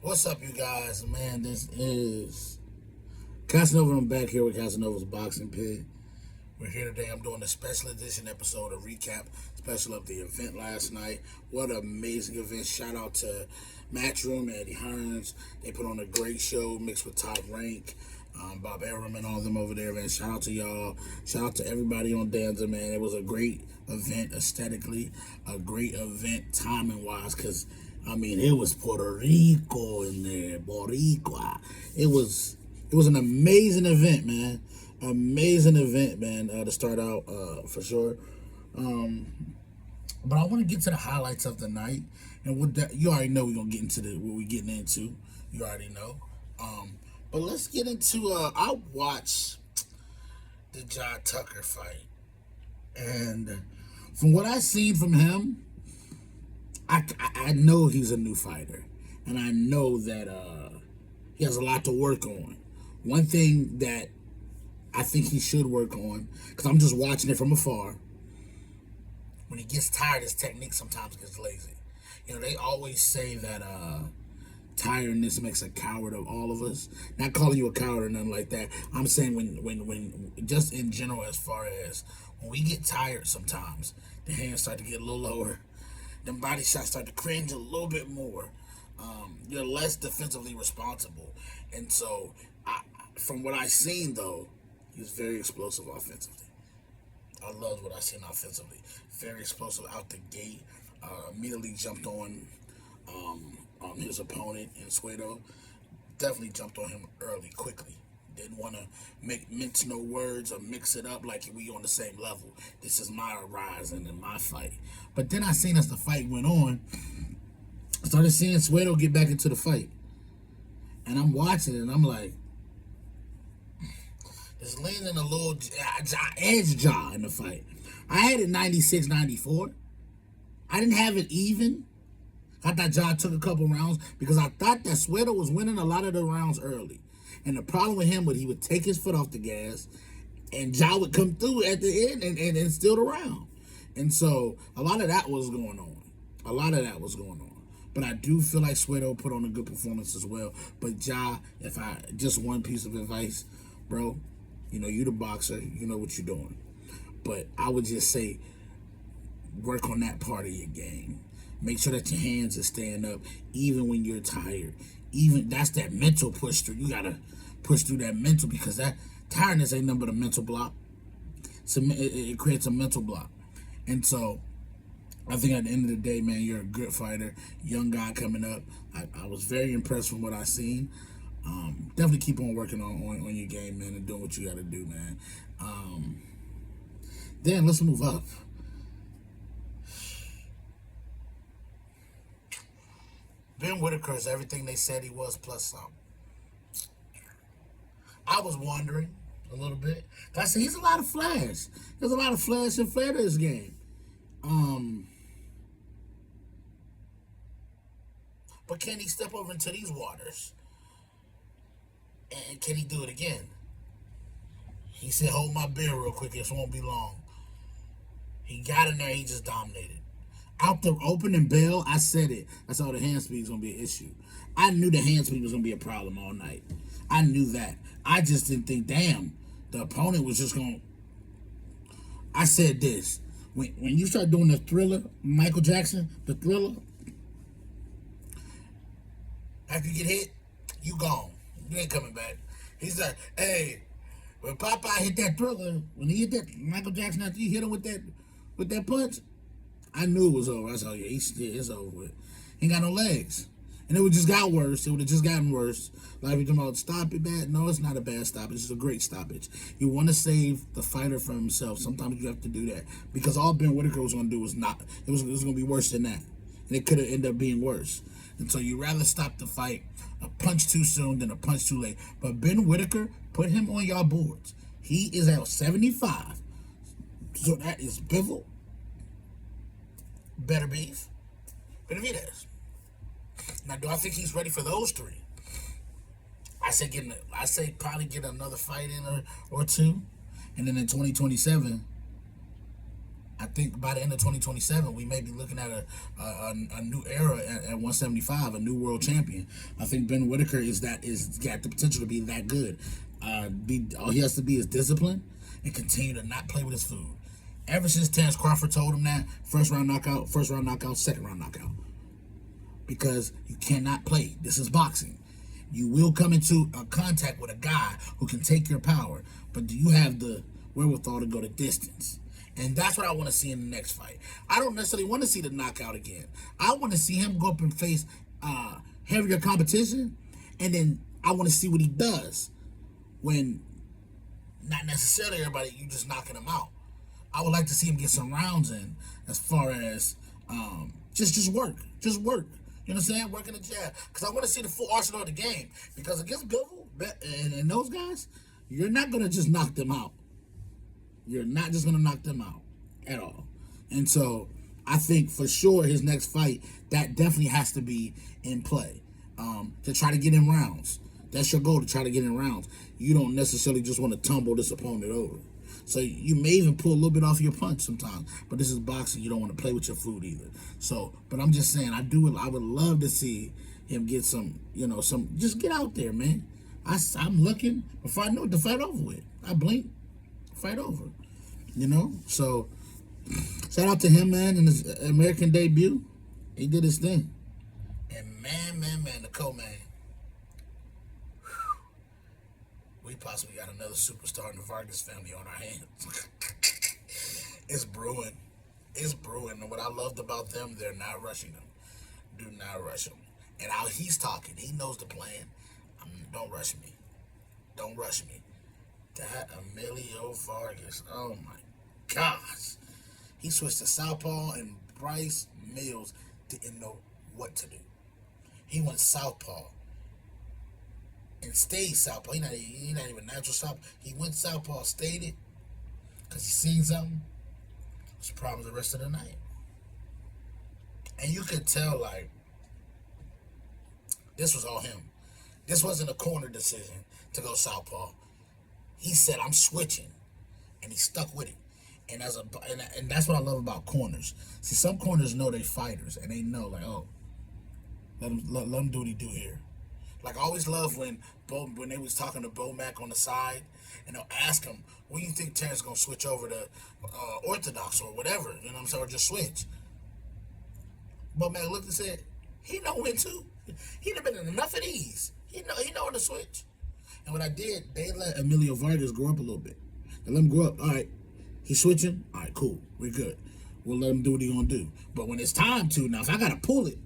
What's up, you guys? Man, this is Cassanova. I'm back here with Cassanova's Boxing Pit. We're here today. I'm doing a special edition episode, a recap special of the event last night. What an amazing event. Shout out to Matchroom and Eddie Hearns. They put on a great show mixed with Top Rank. Bob Arum and all of them over there, man. Shout out to y'all. Shout out to everybody on Danza, man. It was a great event aesthetically, a great event timing-wise, because, I mean, it was Puerto Rico in there, Boricua. It was an amazing event, man. Amazing event, man, to start out, for sure. But I want to get to the highlights of the night. And you already know we're going to get into what we're getting into. You already know. But let's get into, I watched the John Tucker fight. And from what I've seen from him, I know he's a new fighter. And I know that he has a lot to work on. One thing that I think he should work on, because I'm just watching it from afar, when he gets tired, his technique sometimes gets lazy. You know, they always say that tiredness makes a coward of all of us. Not calling you a coward or nothing like that. I'm saying when just in general, as far as when we get tired sometimes, the hands start to get a little lower. The body shots start to cringe a little bit more. You're less defensively responsible. And so, from what I've seen, though, he's very explosive offensively. I love what I've seen offensively. Very explosive out the gate. Immediately jumped on his opponent in Suedo. Definitely jumped on him early, quickly. Didn't want to mince no words or mix it up like we on the same level. This is my rising and my fight. But then I seen as the fight went on, I started seeing Suedo get back into the fight. And I'm watching it and I'm like, it's leaning a little edge jaw in the fight. I had it 96-94. I didn't have it even. I thought Ja took a couple rounds because I thought that Suedo was winning a lot of the rounds early. And the problem with him was he would take his foot off the gas and Ja would come through at the end and steal the round. And so a lot of that was going on. But I do feel like Suedo put on a good performance as well. But Ja, just one piece of advice, bro, you know, you the boxer, you know what you're doing. But I would just say, work on that part of your game. Make sure that your hands are staying up, even when you're tired. Even that's that mental push through. You gotta push through that mental, because that tiredness ain't nothing but a mental block. So it creates a mental block. And so I think at the end of the day, man, you're a good fighter, young guy coming up. I was very impressed from what I seen. Definitely keep on working on your game, man, and doing what you got to do, man. Then let's move up. Ben Whitaker is everything they said he was, plus some. I was wondering a little bit. I said he's a lot of flash. There's a lot of flash and flair to his game. But can he step over into these waters? And can he do it again? He said, hold my beer real quick, this won't be long. He got in there, he just dominated. Out the opening bell, I said it. I saw the hand speed was going to be an issue. I knew the hand speed was going to be a problem all night. I knew that. I just didn't think, damn, the opponent was just going to... I said this. When you start doing the Thriller, Michael Jackson, the Thriller, after you get hit, you gone. You ain't coming back. He's like, hey, when Popeye hit that Thriller, when he hit that Michael Jackson, after you hit him with that punch, I knew it was over. I said, yeah, it's over with. He ain't got no legs. And it would just got worse. It would have just gotten worse. Like you're talking about, stop it bad. No, it's not a bad stoppage. It's a great stoppage. You want to save the fighter from himself. Sometimes you have to do that. Because all Ben Whitaker was going to do was not, it was going to be worse than that. And it could have ended up being worse. And so you'd rather stop the fight a punch too soon than a punch too late. But Ben Whitaker, put him on y'all boards. He is at 75. So that is Bivol, Better Beef, Benavidez. Now, do I think he's ready for those three? I say probably get another fight in or two. And then in 2027, I think by the end of 2027, we may be looking at a new era at 175, a new world champion. I think Ben Whitaker is got the potential to be that good. All he has to be is disciplined and continue to not play with his food. Ever since Terrence Crawford told him that, first round knockout, second round knockout, because you cannot play. This is boxing. You will come into a contact with a guy who can take your power, but do you have the wherewithal to go the distance? And that's what I want to see in the next fight. I don't necessarily want to see the knockout again. I want to see him go up and face heavier competition, and then I want to see what he does when not necessarily everybody, you just knocking him out. I would like to see him get some rounds in as far as just work. Just work. You know what I'm saying? Working the jab. Because I want to see the full arsenal of the game. Because against Bivol and those guys, you're not going to just knock them out. You're not just going to knock them out at all. And so I think for sure his next fight, that definitely has to be in play to try to get in rounds. That's your goal, to try to get in rounds. You don't necessarily just want to tumble this opponent over. So you may even pull a little bit off your punch sometimes. But this is boxing. You don't want to play with your food either. So, but I'm just saying, I would love to see him get some, just get out there, man. I'm looking. Before I know it, the fight over with. I blink, fight over. So shout out to him, man, in his American debut. He did his thing. And man, the co-man. We possibly got another superstar in the Vargas family on our hands. It's brewing. It's brewing. And what I loved about them, they're not rushing them. Do not rush them. And how he's talking, he knows the plan. Don't rush me. Don't rush me. That Emilio Vargas, oh my gosh. He switched to southpaw, and Bryce Mills didn't know what to do. He went southpaw and stayed southpaw. He not even natural southpaw. He went southpaw, stayed it, because he seen something. It was a problem the rest of the night. And you could tell, like, this was all him. This wasn't a corner decision to go southpaw. He said, I'm switching. And he stuck with it. And and that's what I love about corners. See, some corners know they fighters, and they know, like, oh, let him do what he do here. Like, I always love when they was talking to Bo Mack on the side, and they'll ask him, when do you think Terrence going to switch over to Orthodox or whatever, you know what I'm saying, or just switch? Bo Mack looked and said, he know when to. He'd have been in enough of these. He know when to switch. And what I did, they let Emilio Vargas grow up a little bit. They let him grow up. All right, he's switching. All right, cool. We're good. We'll let him do what he's going to do. But when it's time to, now, if I got to pull it,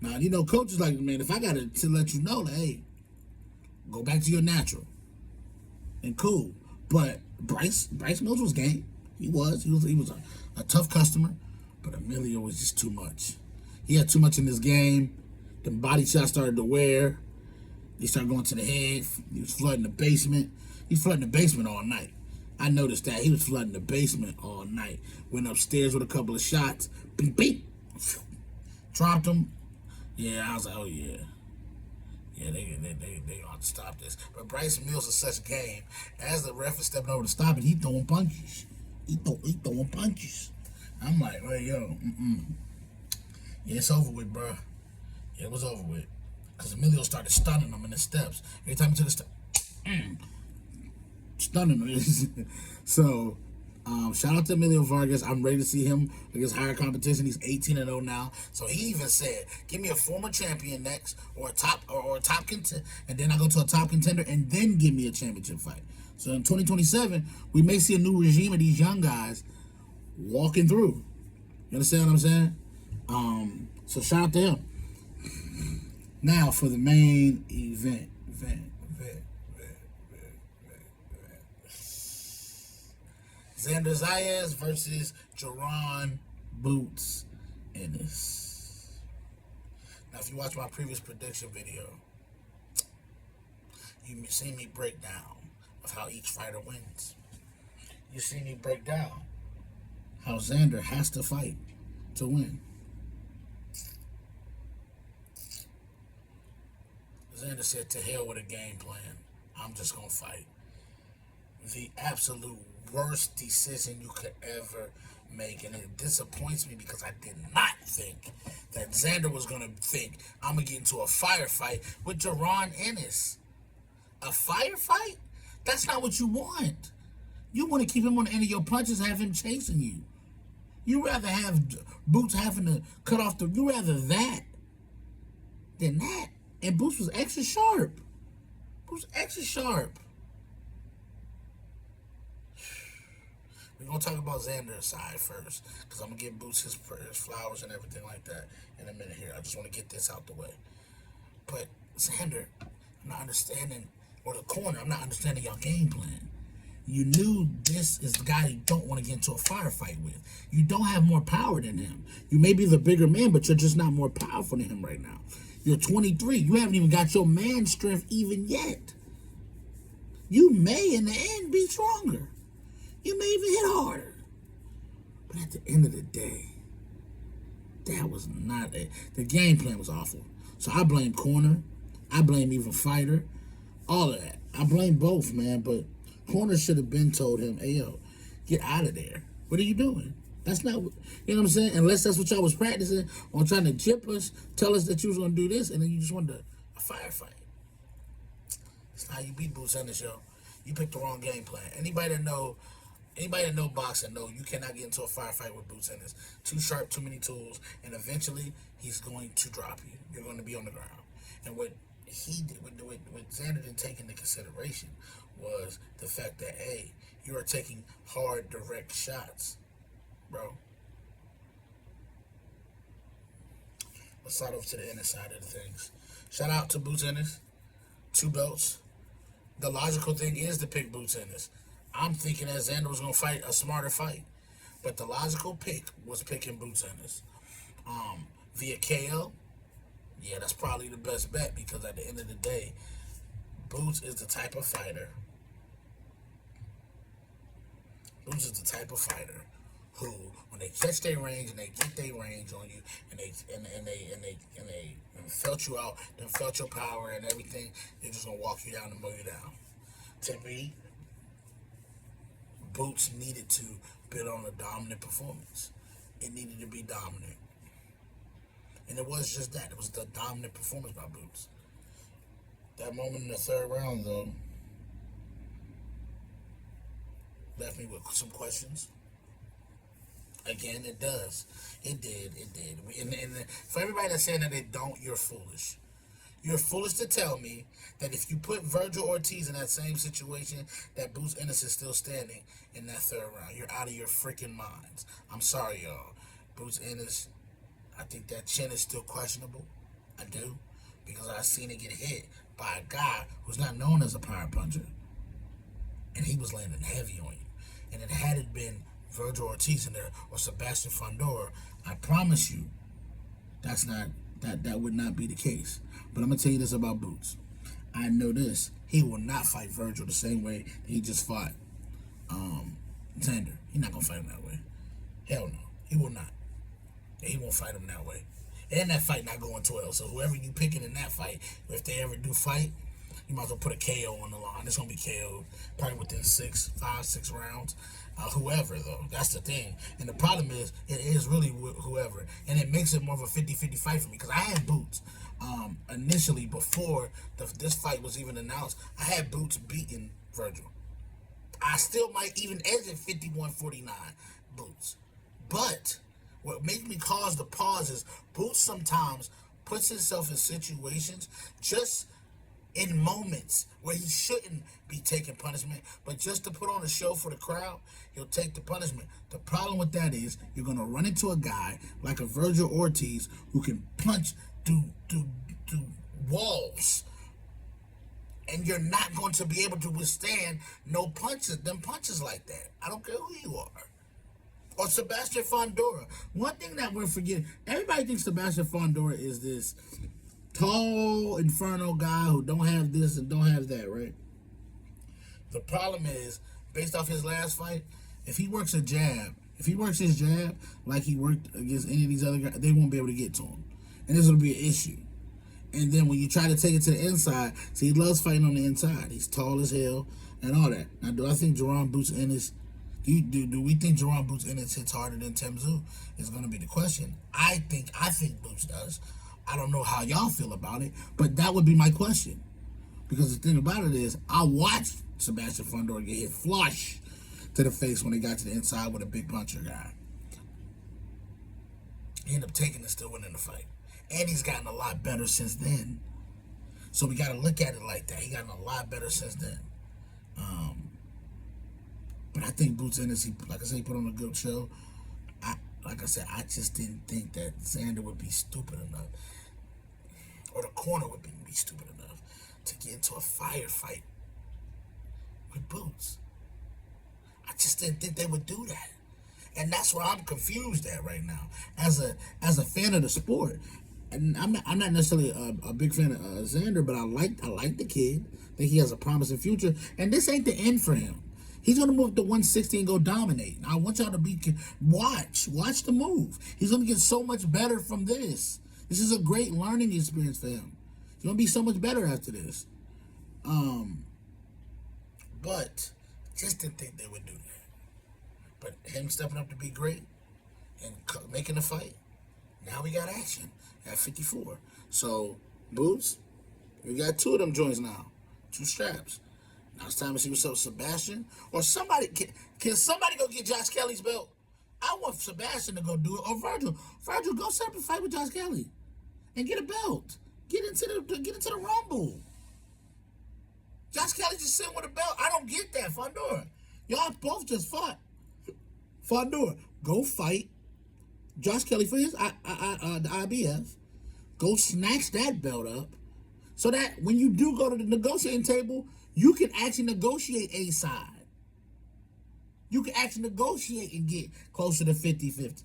now, coach is like, man, if I got to let you know, like, hey, go back to your natural. And cool. But Bryce knows his game. He was a tough customer. But Emilio was just too much. He had too much in this game. The body shots started to wear. He started going to the head. He was flooding the basement. He flooding the basement all night. I noticed that. He was flooding the basement all night. Went upstairs with a couple of shots. Beep, beep. Dropped him. Yeah, I was like, oh, yeah. Yeah, they ought to stop this. But Bryce Mills is such game. As the ref is stepping over to stop it, he throwing punches. He throwing punches. I'm like, well, yo, yeah, it's over with, bro. Yeah, it was over with. Because Emilio started stunning him in the steps. Every time he took a step, stunning him. So, shout out to Emilio Vargas. I'm ready to see him against higher competition. He's 18-0 now. So he even said, give me a former champion next, or a top contender, and then I go to a top contender, and then give me a championship fight. So in 2027, we may see a new regime of these young guys walking through. You understand what I'm saying? So shout out to him. Now for the main event. Xander Zayas versus Jaron Boots Ennis. Now, if you watch my previous prediction video, you see me break down of how each fighter wins. You see me break down how Xander has to fight to win. Xander said, to hell with a game plan. I'm just going to fight. the absolute worst decision you could ever make. And it disappoints me because I did not think that Xander was going to think, I'm going to get into a firefight with Jaron Ennis. A firefight? That's not what you want. You want to keep him on the end of your punches, have him chasing you. You rather have Boots having to cut off the... You rather that than that. And Boots was extra sharp. Boots extra sharp. We're going to talk about Xander's side first, because I'm going to give Boots his flowers and everything like that in a minute here. I just want to get this out the way. But Xander, I'm not understanding, or the corner, I'm not understanding your game plan. You knew this is the guy you don't want to get into a firefight with. You don't have more power than him. You may be the bigger man, but you're just not more powerful than him right now. You're 23. You haven't even got your man strength even yet. You may, in the end, be stronger. You may even hit harder. But at the end of the day, that was not it. The game plan was awful. So I blame corner. I blame even fighter. All of that. I blame both, man. But corner should have been told him, hey, yo, get out of there. What are you doing? That's not, you know what I'm saying? Unless that's what y'all was practicing on trying to jip us, tell us that you was going to do this, and then you just wanted a firefight. That's not how you beat Boots Ennis, yo. You picked the wrong game plan. Anybody that know boxing know you cannot get into a firefight with Boots Ennis. Too sharp, too many tools, and eventually he's going to drop you. You're going to be on the ground. And what he did, what Xander didn't take into consideration was the fact that, hey, you are taking hard, direct shots, bro. Let's start over to the inner side of the things. Shout out to Boots Ennis. 2 belts. The logical thing is to pick Boots Ennis. I'm thinking that Xander was going to fight a smarter fight. But the logical pick was picking Boots Ennis. Via KO, yeah, that's probably the best bet, because at the end of the day, Boots is the type of fighter. Boots is the type of fighter who, when they catch their range and they get their range on you, and they felt you out, then felt your power and everything, they're just gonna walk you down and mow you down. To me, Boots needed to build on a dominant performance. It needed to be dominant. And it was just that. It was the dominant performance by Boots. That moment in the 3rd round, though, left me with some questions. Again, it does. It did. And for everybody that's saying that they don't, you're foolish. You're foolish to tell me that if you put Virgil Ortiz in that same situation, that Boots Ennis is still standing in that 3rd round. You're out of your freaking minds. I'm sorry, y'all. Boots Ennis, I think that chin is still questionable. I do. Because I've seen it get hit by a guy who's not known as a power puncher. And he was landing heavy on you. And it had it been Virgil Ortiz in there or Sebastian Fundora, I promise you that would not be the case. But I'm going to tell you this about Boots. I know this. He will not fight Virgil the same way that he just fought Xander. He's not going to fight him that way. Hell no. He will not. He won't fight him that way. And that fight not going 12. So whoever you picking in that fight, if they ever do fight, you might as well put a KO on the line. It's going to be KO probably within 5, 6 rounds. Whoever, though. That's the thing. And the problem is, it is really whoever. And it makes it more of a 50-50 fight for me. Because I had Boots initially, before this fight was even announced, I had Boots beating Virgil. I still might even exit 51-49 Boots. But what makes me cause the pause is Boots sometimes puts himself in situations just in moments where he shouldn't be taking punishment, but just to put on a show for the crowd, he'll take the punishment. The problem with that is you're going to run into a guy like a Virgil Ortiz who can punch through walls, and you're not going to be able to withstand them punches like that. I don't care who you are. Or Sebastian Fundora. One thing that we're forgetting, everybody thinks Sebastian Fundora is this tall inferno guy who don't have this and don't have that, right? The problem is, based off his last fight, if he works his jab like he worked against any of these other guys, they won't be able to get to him. And this will be an issue. And then when you try to take it to the inside, see, he loves fighting on the inside. He's tall as hell, and all that. Now, do I think Jerron Boots Ennis? Do we think Jerron Boots Ennis hits harder than Tim Zoo? Is going to be the question. I think Boots does. I don't know how y'all feel about it, but that would be my question. Because the thing about it is, I watched Sebastian Fundora get hit flush to the face when he got to the inside with a big puncher guy. He ended up taking it, still winning the fight. And he's gotten a lot better since then. So we got to look at it like that. He gotten a lot better since then. But I think Boots Ennis, like I said, he put on a good show. Like I said, I just didn't think that Xander would be stupid enough, or the corner would be stupid enough to get into a firefight with Boots. I just didn't think they would do that. And that's where I'm confused at right now. As a fan of the sport. And I'm not necessarily a big fan of Xander, but I like the kid. I think he has a promising future. And this ain't the end for him. He's gonna move to 160 and go dominate. I want y'all to watch the move. He's gonna get so much better from this. This is a great learning experience for him. He's gonna be so much better after this. But just didn't think they would do that. But him stepping up to be great and making a fight, now we got action at 54. So, Boots, we got 2 of them joints now. 2 straps. Now it's time to see what's up with Sebastian. Or somebody, can somebody go get Josh Kelly's belt? I want Sebastian to go do it. Or Virgil. Virgil, go set up a fight with Josh Kelly. And get a belt. Get into the Rumble. Josh Kelly just sitting with a belt. I don't get that, Fundora. Y'all both just fought. Fundora, go fight Josh Kelly for his the IBF. Go snatch that belt up so that when you do go to the negotiating table, you can actually negotiate a side. You can actually negotiate and get closer to 50-50.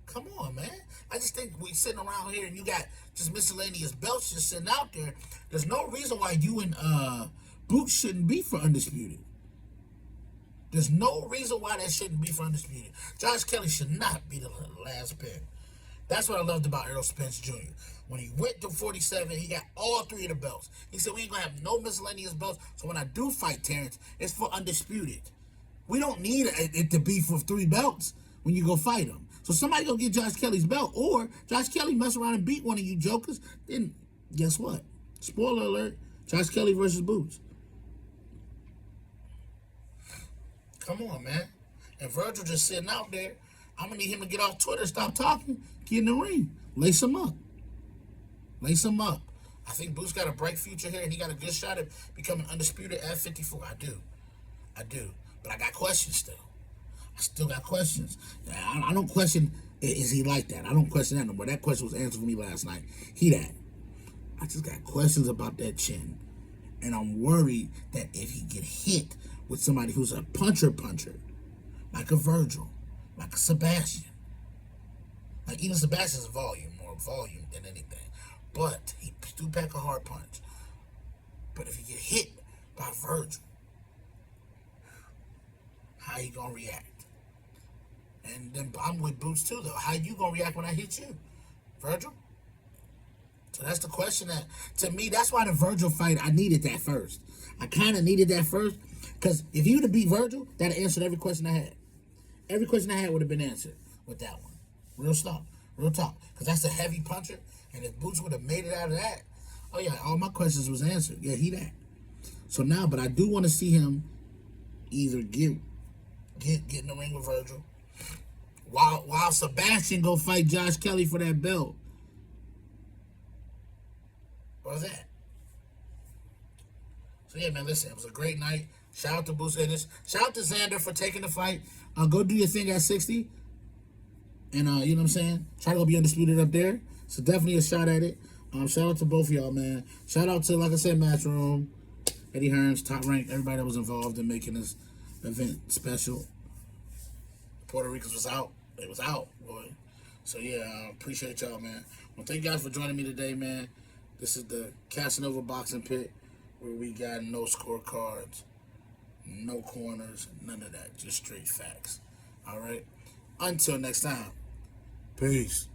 Come on, man. I just think we sitting around here and you got just miscellaneous belts just sitting out there. There's no reason why you and Boots shouldn't be for Undisputed. There's no reason why that shouldn't be for Undisputed. Josh Kelly should not be the last pick. That's what I loved about Errol Spence Jr. When he went to 47, he got all 3 of the belts. He said, we ain't going to have no miscellaneous belts, so when I do fight Terrence, it's for Undisputed. We don't need it to be for 3 belts when you go fight him. So somebody go get Josh Kelly's belt, or Josh Kelly mess around and beat one of you jokers, then guess what? Spoiler alert, Josh Kelly versus Boots. Come on, man. And Virgil just sitting out there. I'm going to need him to get off Twitter, stop talking, get in the ring. Lace him up. Lace him up. I think Boots got a bright future here, and he got a good shot at becoming Undisputed at 54. I do. But I got questions still. I still got questions. I don't question, is he like that? I don't question that no more. That question was answered for me last night. He that. I just got questions about that chin. And I'm worried that if he get hit with somebody who's a puncher, like a Virgil, like a Sebastian, like even Sebastian's more volume than anything, but he do pack a hard punch. But if he get hit by Virgil, how you gonna react? And then I'm with Boots too, though. How you gonna react when I hit you, Virgil? So that's the question that, to me, that's why the Virgil fight, I needed that first. I kind of needed that first, because if he would have beat Virgil, that would have answered every question I had. Every question I had would have been answered with that one. Real talk. Because that's a heavy puncher, and if Boots would have made it out of that, oh yeah, all my questions was answered. Yeah, he that. So now, but I do want to see him either get in the ring with Virgil, while Sebastian go fight Josh Kelly for that belt. Or that. So yeah, man, listen, it was a great night. Shout out to Boots Ennis. Shout out to Xander for taking the fight. Go do your thing at 60. And, you know what I'm saying? Try to go be Undisputed up there. So definitely a shot at it. Shout out to both of y'all, man. Shout out to, like I said, Matchroom, Eddie Hearns, Top Rank, everybody that was involved in making this event special. Puerto Ricans was out. It was out, boy. So yeah, appreciate y'all, man. Well, thank you guys for joining me today, man. This is the Cassanova Boxing Pit, where we got no scorecards, no corners, none of that. Just straight facts. All right? Until next time. Peace.